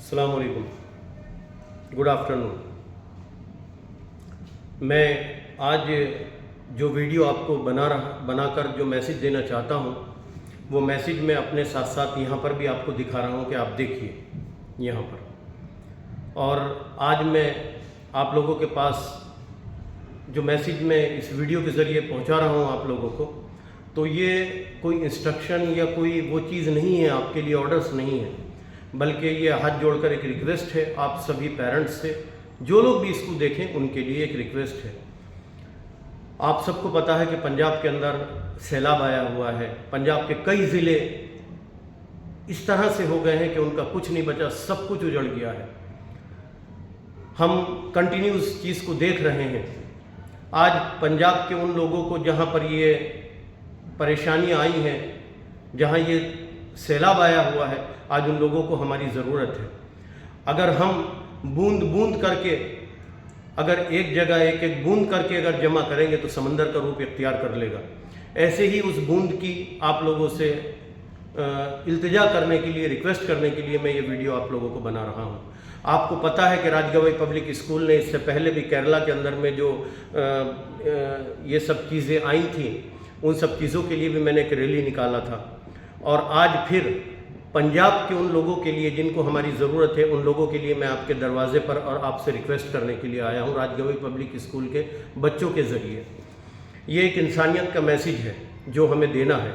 अस्सलाम वालेकुम, good afternoon. मैं आज जो वीडियो आपको बनाकर जो मैसेज देना चाहता हूँ, वो मैसेज मैं अपने साथ साथ यहाँ पर भी आपको दिखा रहा हूँ कि आप देखिए यहाँ पर। और आज मैं आप लोगों के पास जो मैसेज मैं इस वीडियो के ज़रिए पहुँचा रहा हूँ आप लोगों को, तो ये कोई इंस्ट्रक्शन या कोई वो चीज़ नहीं है, आपके लिए ऑर्डर्स नहीं है, बल्कि ये हाथ जोड़कर एक रिक्वेस्ट है आप सभी पेरेंट्स से, जो लोग भी इसको देखें उनके लिए एक रिक्वेस्ट है। आप सबको पता है कि पंजाब के अंदर सैलाब आया हुआ है। पंजाब के कई ज़िले इस तरह से हो गए हैं कि उनका कुछ नहीं बचा, सब कुछ उजड़ गया है। हम कंटिन्यूस चीज़ को देख रहे हैं। आज पंजाब के उन लोगों को जहाँ पर ये परेशानियाँ आई हैं, जहाँ ये सैलाब आया हुआ है, आज उन लोगों को हमारी ज़रूरत है। अगर हम बूंद बूंद करके, अगर एक जगह एक एक बूंद करके अगर जमा करेंगे तो समंदर का रूप इख्तियार कर लेगा। ऐसे ही उस बूंद की आप लोगों से इल्तिजा करने के लिए, रिक्वेस्ट करने के लिए मैं ये वीडियो आप लोगों को बना रहा हूँ। आपको पता है कि राजगवई पब्लिक स्कूल ने इससे पहले भी केरला के अंदर में जो ये सब चीज़ें आई थी, उन सब चीज़ों के लिए भी मैंने एक रैली निकाला था। और आज फिर पंजाब के उन लोगों के लिए जिनको हमारी ज़रूरत है, उन लोगों के लिए मैं आपके दरवाज़े पर और आपसे रिक्वेस्ट करने के लिए आया हूँ राजगवई पब्लिक स्कूल के बच्चों के ज़रिए। ये एक इंसानियत का मैसेज है जो हमें देना है।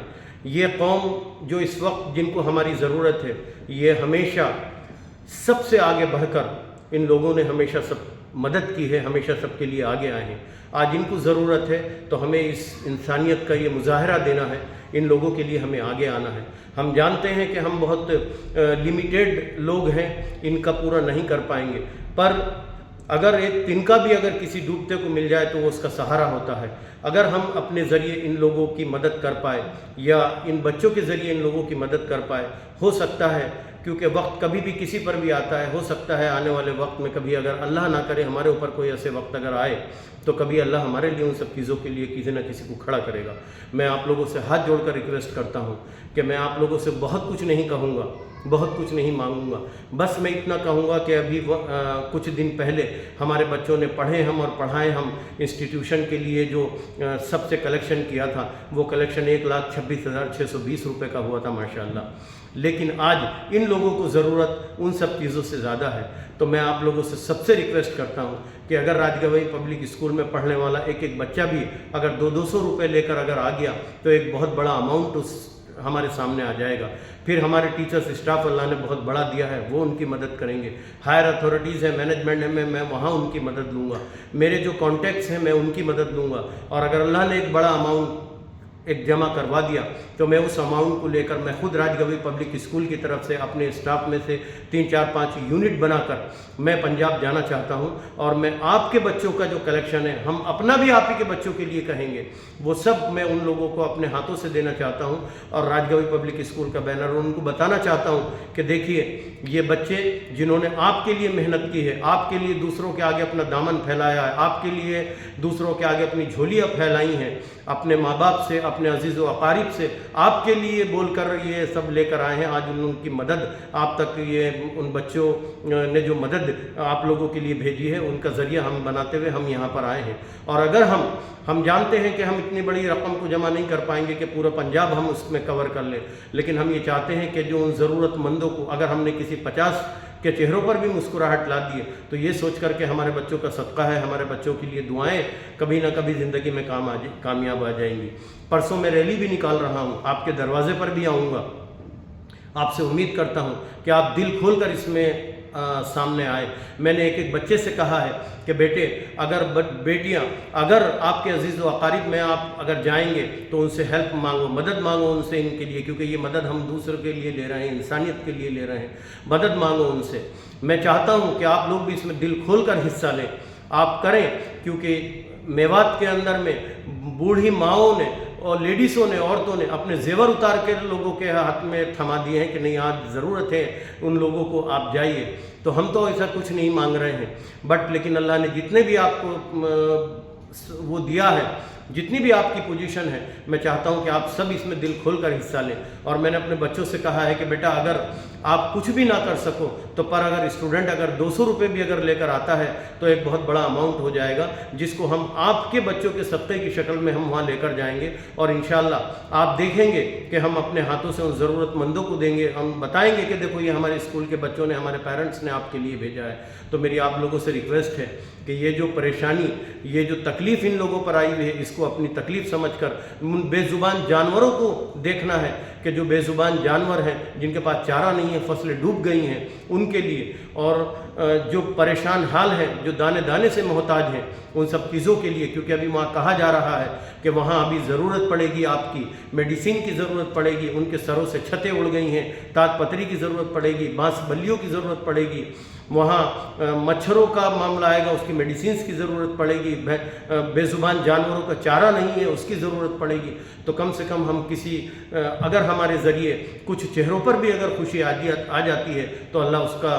ये कौम जो इस वक्त जिनको हमारी ज़रूरत है, ये हमेशा सबसे आगे बढ़कर इन लोगों ने हमेशा सब मदद की है, हमेशा सबके लिए आगे आए हैं। आज इनको ज़रूरत है तो हमें इस इंसानियत का ये मुजाहरा देना है, इन लोगों के लिए हमें आगे आना है। हम जानते हैं कि हम बहुत लिमिटेड लोग हैं, इनका पूरा नहीं कर पाएंगे, पर अगर एक तिनका भी अगर किसी डूबते को मिल जाए तो वो उसका सहारा होता है। अगर हम अपने ज़रिए इन लोगों की मदद कर पाए या इन बच्चों के ज़रिए इन लोगों की मदद कर पाए, हो सकता है, क्योंकि वक्त कभी भी किसी पर भी आता है, हो सकता है आने वाले वक्त में कभी अगर अल्लाह ना करे हमारे ऊपर कोई ऐसे वक्त अगर आए तो कभी अल्लाह हमारे लिए उन सब चीज़ों के लिए किसी न किसी को खड़ा करेगा। मैं आप लोगों से हाथ जोड़कर रिक्वेस्ट करता हूँ कि मैं आप लोगों से बहुत कुछ नहीं कहूँगा, बहुत कुछ नहीं मांगूंगा, बस मैं इतना कहूँगा कि अभी कुछ दिन पहले हमारे बच्चों ने पढ़े हम और पढ़ाए हम इंस्टीट्यूशन के लिए जो सबसे कलेक्शन किया था, वो कलेक्शन 1,26,620 रुपये का हुआ था माशाल्लाह। लेकिन आज इन लोगों को ज़रूरत उन सब चीज़ों से ज़्यादा है। तो मैं आप लोगों से सबसे रिक्वेस्ट करता हूँ कि अगर राजगवई पब्लिक स्कूल में पढ़ने वाला एक एक बच्चा भी अगर 200-200 रुपये लेकर अगर आ गया तो एक बहुत बड़ा अमाउंट उस हमारे सामने आ जाएगा। फिर हमारे टीचर्स स्टाफ अल्लाह ने बहुत बड़ा दिया है, वो उनकी मदद करेंगे। हायर अथॉरिटीज़ है, मैनेजमेंट है, मैं वहाँ उनकी मदद लूँगा। मेरे जो कॉन्टैक्ट्स हैं मैं उनकी मदद लूँगा। और अगर अल्लाह ने एक बड़ा अमाउंट एक जमा करवा दिया तो मैं उस अमाउंट को लेकर मैं खुद राजगवई पब्लिक स्कूल की तरफ से अपने स्टाफ में से 3-4-5 यूनिट बनाकर मैं पंजाब जाना चाहता हूं। और मैं आपके बच्चों का जो कलेक्शन है, हम अपना भी आप ही के बच्चों के लिए कहेंगे, वो सब मैं उन लोगों को अपने हाथों से देना चाहता हूं। और राजगवई पब्लिक स्कूल का बैनर उनको बताना चाहता हूं कि देखिए ये बच्चे जिन्होंने आपके लिए मेहनत की है, आपके लिए दूसरों के आगे अपना दामन फैलाया है, आपके लिए दूसरों के आगे अपनी झोलियाँ फैलाई हैं, अपने माँ बाप से, अपने अजीज़ व अकारीब से आपके लिए बोलकर ये सब लेकर आए हैं। आज उनकी मदद आप तक, ये उन बच्चों ने जो मदद आप लोगों के लिए भेजी है, उनका ज़रिया हम बनाते हुए हम यहाँ पर आए हैं। और अगर हम जानते हैं कि हम इतनी बड़ी रकम को जमा नहीं कर पाएंगे कि पूरा पंजाब हम उसमें कवर कर लें, लेकिन हम ये चाहते हैं कि जो उन ज़रूरतमंदों को, अगर हमने किसी 50 के चेहरों पर भी मुस्कुराहट ला दिए तो ये सोच कर के हमारे बच्चों का सदका है, हमारे बच्चों के लिए दुआएं कभी ना कभी ज़िंदगी में कामयाब आ जाएंगी। परसों मैं रैली भी निकाल रहा हूँ, आपके दरवाजे पर भी आऊँगा। आपसे उम्मीद करता हूँ कि आप दिल खोल कर इसमें सामने आए। मैंने एक एक बच्चे से कहा है कि बेटे, अगर बेटियां, अगर आपके अजीज़ व अकारीब में आप अगर जाएंगे तो उनसे हेल्प मांगो, मदद मांगो उनसे इनके लिए, क्योंकि ये मदद हम दूसरों के लिए ले रहे हैं, इंसानियत के लिए ले रहे हैं। मदद मांगो उनसे। मैं चाहता हूँ कि आप लोग भी इसमें दिल खोल कर हिस्सा लें, आप करें, क्योंकि मेवात के अंदर में बूढ़ी माओं ने और लेडीज़ों ने, औरतों ने अपने जेवर उतार के लोगों के हाथ में थमा दिए हैं कि नहीं आज ज़रूरत है उन लोगों को, आप जाइए। तो हम तो ऐसा कुछ नहीं मांग रहे हैं, बट लेकिन अल्लाह ने जितने भी आपको वो दिया है जितनी भी आपकी पोजीशन है, मैं चाहता हूं कि आप सब इसमें दिल खोल कर हिस्सा लें। और मैंने अपने बच्चों से कहा है कि बेटा अगर आप कुछ भी ना कर सको तो पर अगर स्टूडेंट अगर 200 रुपये भी अगर लेकर आता है तो एक बहुत बड़ा अमाउंट हो जाएगा, जिसको हम आपके बच्चों के सदक़े की शक्ल में हम वहाँ लेकर जाएंगे। और इंशाअल्लाह आप देखेंगे कि हम अपने हाथों से उन ज़रूरतमंदों को देंगे, हम बताएंगे कि देखो ये हमारे स्कूल के बच्चों ने, हमारे पेरेंट्स ने आपके लिए भेजा है। तो मेरी आप लोगों से रिक्वेस्ट है कि ये जो परेशानी, ये जो तकलीफ़ इन लोगों पर आई हुई है, इसको अपनी तकलीफ़ समझकर उन बेज़ुबान जानवरों को देखना है कि जो बेज़ुबान जानवर हैं, जिनके पास चारा नहीं है, फसलें डूब गई हैं, उनके लिए, और जो परेशान हाल हैं, जो दाने दाने से मोहताज हैं, उन सब चीज़ों के लिए। क्योंकि अभी वहाँ कहा जा रहा है कि वहाँ अभी ज़रूरत पड़ेगी, आपकी मेडिसिन की ज़रूरत पड़ेगी, उनके सरों से छतें उड़ गई हैं, ताज पतरी की ज़रूरत पड़ेगी, बांस बल्लियों की ज़रूरत पड़ेगी, वहाँ मच्छरों का मामला आएगा, उसकी मेडिसिन की ज़रूरत पड़ेगी, बेज़ुबान जानवरों का चारा नहीं है, उसकी ज़रूरत पड़ेगी। तो कम से कम हम किसी, अगर हमारे ज़रिए कुछ चेहरों पर भी अगर खुशी आ जाती है तो अल्लाह उसका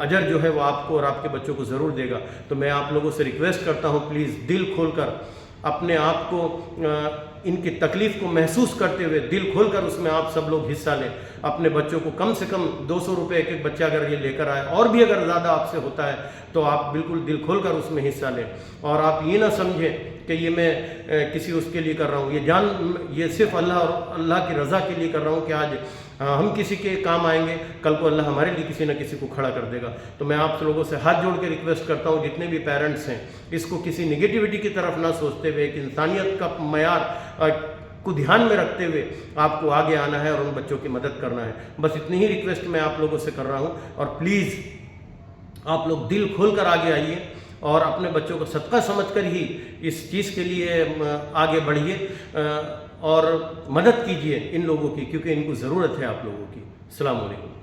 अजर जो है वो आपको और आपके बच्चों को ज़रूर देगा। तो मैं आप लोगों से रिक्वेस्ट करता हूँ, प्लीज़ दिल खोलकर अपने आप को इनकी तकलीफ़ को महसूस करते हुए दिल खोलकर उसमें आप सब लोग हिस्सा लें। अपने बच्चों को कम से कम 200 रुपये एक एक बच्चा अगर ये लेकर आए, और भी अगर ज़्यादा आपसे होता है तो आप बिल्कुल दिल खोलकर उसमें हिस्सा लें। और आप ये ना समझें कि ये मैं किसी उसके लिए कर रहा हूँ, ये सिर्फ अल्लाह और अल्लाह की रज़ा के लिए कर रहा हूँ कि आज हम किसी के काम आएंगे, कल को अल्लाह हमारे लिए किसी न किसी को खड़ा कर देगा। तो मैं आप लोगों से हाथ जोड़ के रिक्वेस्ट करता हूँ, जितने भी पेरेंट्स हैं, इसको किसी निगेटिविटी की तरफ ना सोचते हुए, एक इंसानियत का मयार को ध्यान में रखते हुए आपको आगे आना है और उन बच्चों की मदद करना है। बस इतनी ही रिक्वेस्ट मैं आप लोगों से कर रहा हूँ। और प्लीज़ आप लोग दिल खोल कर आगे आइए और अपने बच्चों को सदका समझकर ही इस चीज़ के लिए आगे बढ़िए और मदद कीजिए इन लोगों की, क्योंकि इनको ज़रूरत है आप लोगों की। अस्सलाम वालेकुम।